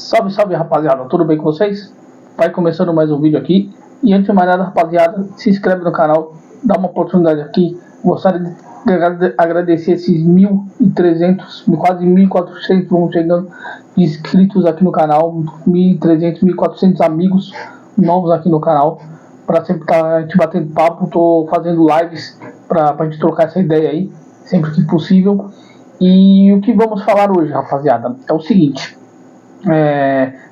Salve, salve, rapaziada, tudo bem com vocês? Vai começando mais um vídeo aqui. E antes de mais nada, rapaziada, se inscreve no canal, dá uma oportunidade aqui. Gostaria de agradecer esses 1.300, quase 1.400, vamos chegando, de inscritos aqui no canal. 1.300, 1.400 amigos novos aqui no canal, para sempre estar a gente batendo papo. Tô fazendo lives pra gente trocar essa ideia aí, sempre que possível. E o que vamos falar hoje, rapaziada, é o seguinte: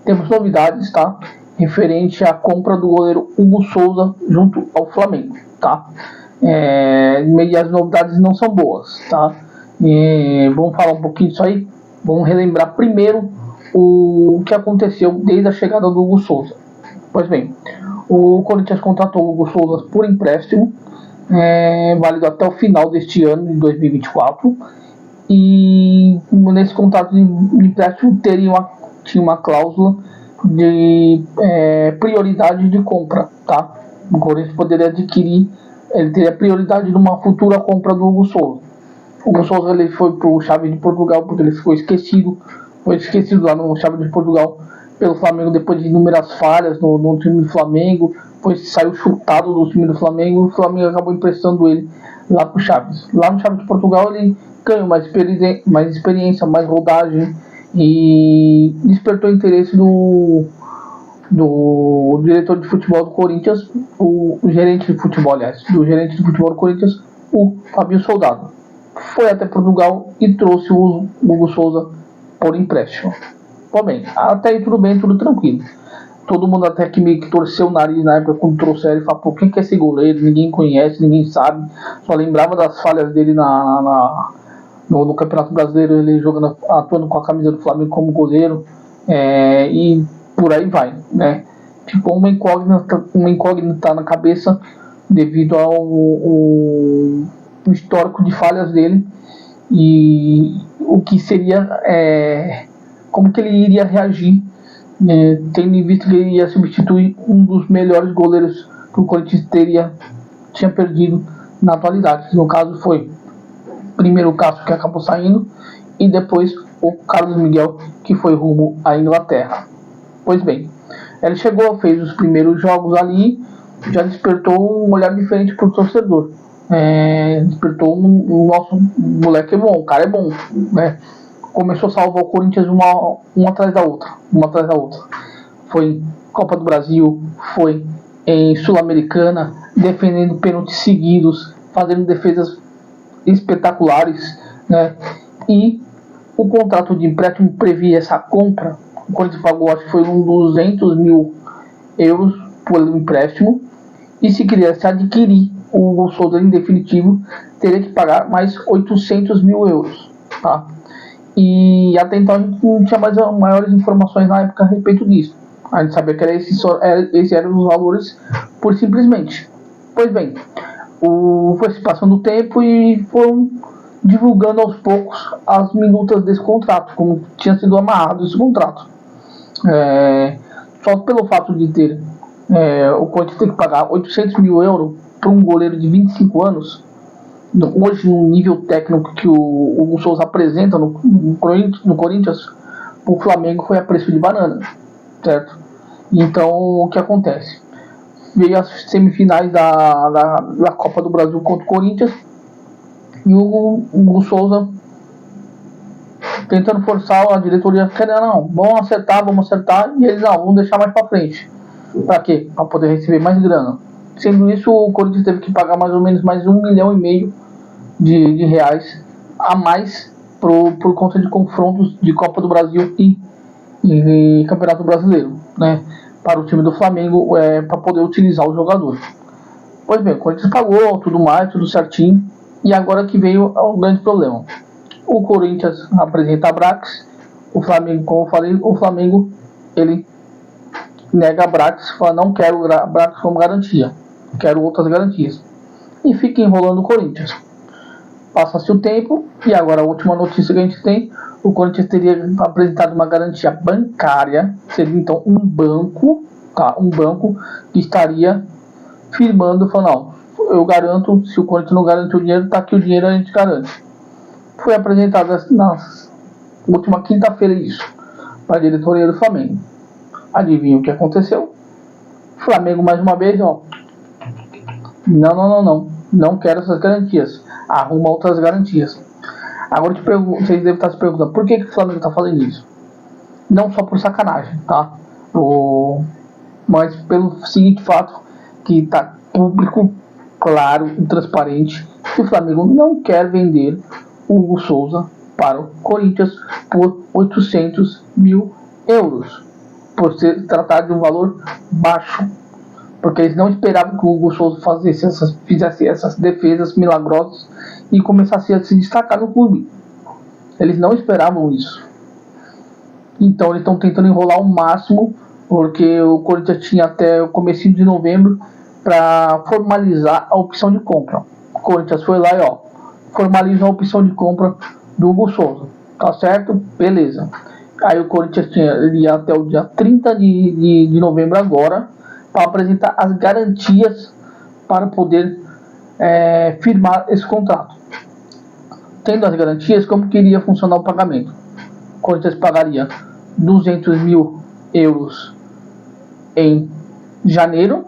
temos novidades, tá? Referente à compra do goleiro Hugo Souza junto ao Flamengo, tá? E as novidades não são boas, tá? Vamos falar um pouquinho disso aí. Vamos relembrar primeiro o que aconteceu desde a chegada do Hugo Souza. Pois bem, o Corinthians contratou o Hugo Souza por empréstimo, válido até o final deste ano, de 2024. E nesse contrato de empréstimo tinha uma cláusula de prioridade de compra, tá? O Corinthians poderia adquirir, ele teria prioridade numa futura compra do Hugo Souza. O Hugo Souza ele foi para o Chaves de Portugal porque ele foi esquecido lá no Chaves de Portugal pelo Flamengo depois de inúmeras falhas no time do Flamengo. Saiu chutado do time do Flamengo. O Flamengo acabou emprestando ele lá para o Chaves. Lá no Chaves de Portugal ele ganhou mais experiência, mais rodagem, e despertou o interesse do diretor de futebol do Corinthians, o gerente de futebol, do gerente de futebol do Corinthians, o Fabio Soldado. Foi até Portugal e trouxe o Hugo Souza por empréstimo. Bom, bem, até aí tudo bem, tudo tranquilo. Todo mundo até que meio que torceu o nariz na época quando trouxeram ele, falou: pô, quem que é esse goleiro? Ninguém conhece, ninguém sabe. Só lembrava das falhas dele no Campeonato Brasileiro, ele atuando com a camisa do Flamengo como goleiro, e por aí vai, né? Ficou uma incógnita na cabeça devido ao histórico de falhas dele e o que seria, como que ele iria reagir, tendo em vista que ele ia substituir um dos melhores goleiros que o Corinthians tinha perdido na atualidade. No caso foi primeiro o Cássio, que acabou saindo, e depois o Carlos Miguel, que foi rumo à Inglaterra. Pois bem, ele chegou, fez os primeiros jogos ali, já despertou um olhar diferente para o torcedor. Despertou o nosso moleque é bom, o cara é bom, né? Começou a salvar o Corinthians uma atrás da outra. Foi em Copa do Brasil, foi em Sul-Americana, defendendo pênaltis seguidos, fazendo defesas espetaculares, né? E o contrato de empréstimo previa essa compra. O Corinthians pagou, acho que foi uns 200 mil euros por empréstimo, e se quisesse adquirir o Hugo Souza em definitivo, teria que pagar mais 800 mil euros, tá? E até então a gente não tinha maiores informações na época a respeito disso. A gente sabia que esses eram os valores por simplesmente. Pois bem, foi se passando o tempo e foram divulgando aos poucos as minutas desse contrato, como tinha sido amarrado esse contrato. Só pelo fato de ter o Corinthians ter que pagar 800 mil euros para um goleiro de 25 anos, hoje no nível técnico que o Hugo Souza apresenta no Corinthians, o Flamengo foi a preço de banana, certo? Então o que acontece? Veio as semifinais da Copa do Brasil contra o Corinthians, e o Hugo Souza tentando forçar a diretoria, não, vamos acertar, e eles, não, vamos deixar mais pra frente. Pra quê? Pra poder receber mais grana. Sendo isso, o Corinthians teve que pagar mais ou menos mais 1,5 milhão de reais a mais por conta de confrontos de Copa do Brasil e Campeonato Brasileiro, né? Para o time do Flamengo, para poder utilizar os jogadores. Pois bem, o Corinthians pagou tudo mais, tudo certinho, e agora que veio o grande problema. O Corinthians apresenta a Brax, o Flamengo, como eu falei, o Flamengo ele nega a Brax, fala: não quero a Brax como garantia, quero outras garantias, e fica enrolando o Corinthians. Passa-se o tempo, e agora a última notícia que a gente tem: o Corinthians teria apresentado uma garantia bancária, seria então um banco, tá? Um banco que estaria firmando, falando: não, eu garanto, se o Corinthians não garante o dinheiro, tá aqui o dinheiro, a gente garante. Foi apresentado na última quinta-feira isso. para a diretoria do Flamengo. Adivinha o que aconteceu? Flamengo mais uma vez, ó. Não quero essas garantias. Arruma outras garantias. Agora vocês devem estar se perguntando por que o Flamengo está fazendo isso. Não só por sacanagem, tá? Mas pelo seguinte fato, que está público, claro e transparente, que o Flamengo não quer vender o Hugo Souza para o Corinthians por 800 mil euros, por se tratar de um valor baixo, porque eles não esperavam que o Hugo Souza fizesse essas defesas milagrosas e começasse a se destacar no clube. Eles não esperavam isso. Então eles estão tentando enrolar o máximo, porque o Corinthians tinha até o começo de novembro para formalizar a opção de compra. O Corinthians foi lá e formalizou a opção de compra do Hugo Souza. Tá certo? Beleza. Aí o Corinthians ia até o dia 30 de novembro agora para apresentar as garantias para poder firmar esse contrato. Tendo as garantias, como que iria funcionar o pagamento? O Corinthians pagaria 200 mil euros em janeiro,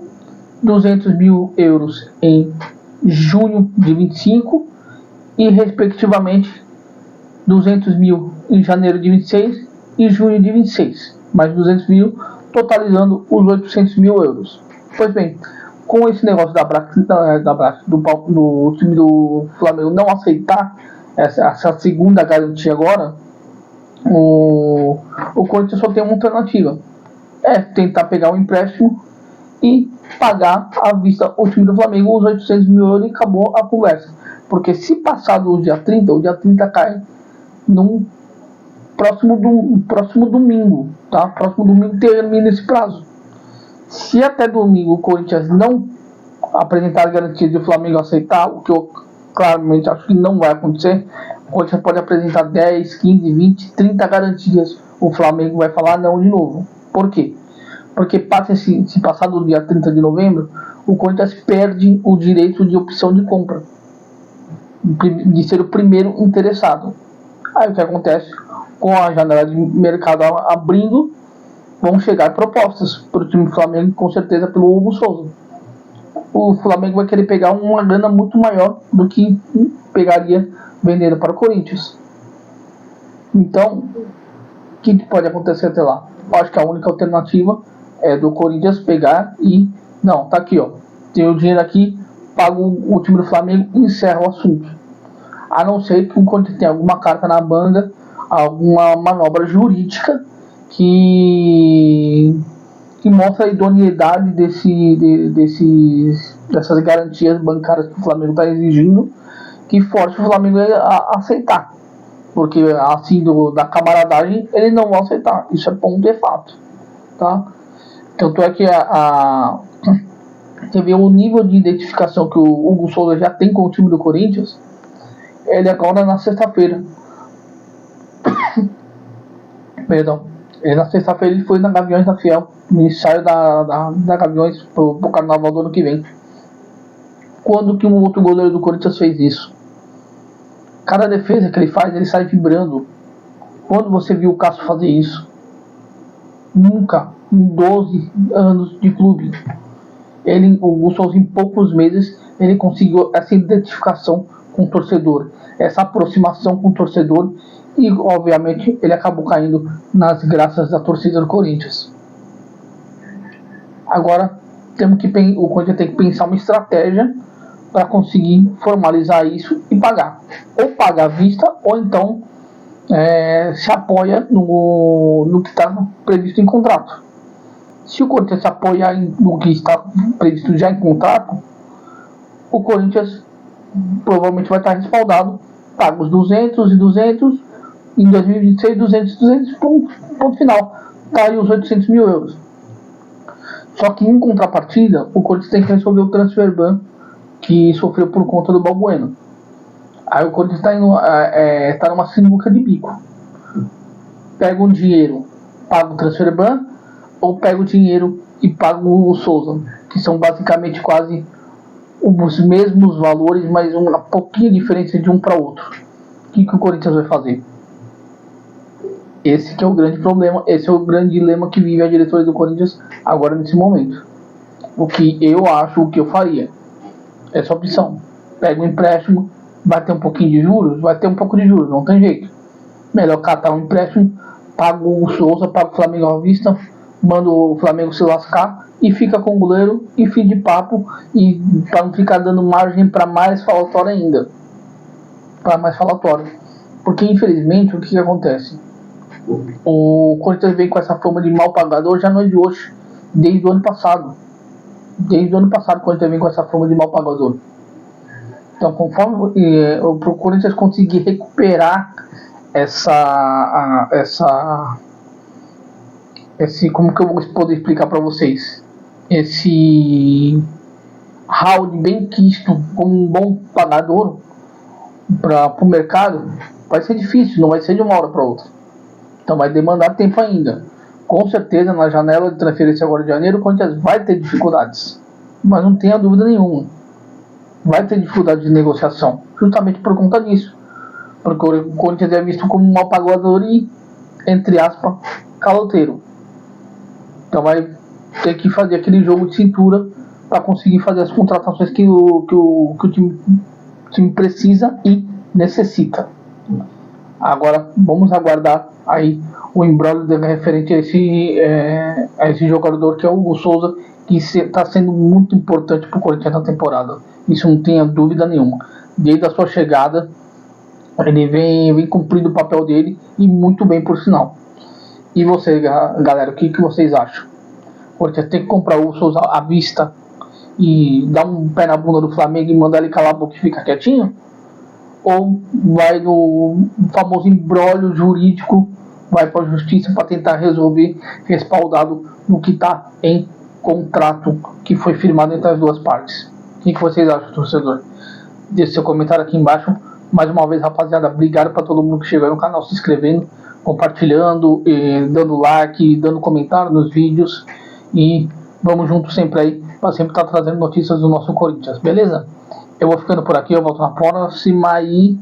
200 mil euros em junho de 25 e respectivamente 200 mil em janeiro de 26 e junho de 26, mais 200 mil, totalizando os 800 mil euros. Pois bem, com esse negócio do time do Flamengo não aceitar essa segunda garantia agora, o Corinthians só tem uma alternativa: tentar pegar um empréstimo e pagar à vista o time do Flamengo os 800 mil euros e acabou a conversa. Porque se passar do dia 30, o dia 30 cai no próximo domingo, tá? Próximo domingo termina esse prazo. Se até domingo o Corinthians não apresentar as garantias e o Flamengo aceitar, o que eu claramente acho que não vai acontecer, o Corinthians pode apresentar 10, 15, 20, 30 garantias. O Flamengo vai falar não de novo. Por quê? Porque se passar do dia 30 de novembro, o Corinthians perde o direito de opção de compra, de ser o primeiro interessado. Aí o que acontece? Com a janela de mercado abrindo, vão chegar propostas para o time do Flamengo, com certeza pelo Hugo Souza. O Flamengo vai querer pegar uma grana muito maior do que pegaria vendendo para o Corinthians. Então, o que pode acontecer até lá? Eu acho que a única alternativa é do Corinthians pegar e... Não, tá aqui, tem o dinheiro aqui, pago o time do Flamengo e encerra o assunto. A não ser que o Corinthians tenha alguma carta na manga, alguma manobra jurídica que mostra a idoneidade dessas garantias bancárias que o Flamengo está exigindo, que force o Flamengo a aceitar. Porque assim, da camaradagem, eles não vão aceitar. Isso é ponto de fato, tá? Tanto é que você vê o nível de identificação que o Hugo Souza já tem com o time do Corinthians. Ele agora na sexta-feira na sexta-feira ele foi na Gaviões da Fiel, no ensaio da Gaviões pro carnaval do ano que vem. Quando que um outro goleiro do Corinthians fez isso? Cada defesa que ele faz, ele sai vibrando. Quando você viu o Cássio fazer isso? Nunca. Em 12 anos de clube. O Hugo Souza, em poucos meses, ele conseguiu essa identificação com o torcedor, essa aproximação com o torcedor, e obviamente ele acabou caindo nas graças da torcida do Corinthians. Agora o Corinthians tem que pensar uma estratégia para conseguir formalizar isso e pagar. Ou paga à vista, ou então se apoia no que está previsto em contrato. Se o Corinthians se apoiar no que está previsto já em contrato, o Corinthians provavelmente vai estar respaldado, paga os 200 e 200, em 2026 200, ponto final. Tá aí os 800 mil euros. Só que em contrapartida, o Corinthians tem que resolver o transfer ban que sofreu por conta do Balbueno. Aí o Corinthians está numa sinuca de bico. Pega um dinheiro, paga o transfer ban, ou pega o dinheiro e paga o Souza, que são basicamente quase os mesmos valores, mas uma pouquinha diferença de um para outro. O que o Corinthians vai fazer? Esse que é o grande problema, esse é o grande dilema que vive a diretoria do Corinthians agora nesse momento. O que eu acho, o que eu faria, essa opção. Pega um empréstimo, vai ter um pouquinho de juros, vai ter um pouco de juros, não tem jeito. Melhor catar um empréstimo, paga o Souza, paga o Flamengo à vista, manda o Flamengo se lascar e fica com o goleiro e fim de papo, e para não ficar dando margem para mais falatório ainda. Para mais falatório. Porque infelizmente o que acontece? O Corinthians vem com essa fama de mal pagador já não é de hoje, desde o ano passado. Desde o ano passado o Corinthians vem com essa fama de mal pagador. Então, conforme o Corinthians conseguir recuperar esse, como que eu vou poder explicar para vocês? Esse round bem quisto como um bom pagador para o mercado, vai ser difícil, não vai ser de uma hora para outra. Então vai demandar tempo ainda. Com certeza na janela de transferência agora de janeiro o Corinthians vai ter dificuldades, mas não tenha dúvida nenhuma, vai ter dificuldade de negociação, justamente por conta disso, porque o Corinthians é visto como um mal pagador e, entre aspas, caloteiro. Então vai ter que fazer aquele jogo de cintura para conseguir fazer as contratações que o time precisa e necessita. Agora vamos aguardar aí o imbróglio referente a esse jogador que é o Hugo Souza, que está sendo muito importante para o Corinthians na temporada. Isso não tenha dúvida nenhuma. Desde a sua chegada, ele vem cumprindo o papel dele e muito bem, por sinal. E você, galera, o que vocês acham? O Corinthians tem que comprar o Hugo Souza à vista e dar um pé na bunda do Flamengo e mandar ele calar a boca e ficar quietinho? Ou vai no famoso imbróglio jurídico, vai para a justiça para tentar resolver, respaldado no que está em contrato que foi firmado entre as duas partes? O que vocês acham, torcedor? Deixe seu comentário aqui embaixo. Mais uma vez, rapaziada, obrigado para todo mundo que chegou aí no canal, se inscrevendo, compartilhando, dando like, dando comentário nos vídeos, e vamos juntos sempre aí, para sempre estar trazendo notícias do nosso Corinthians, beleza? Eu vou ficando por aqui, eu volto na próxima e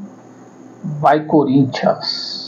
vai Corinthians!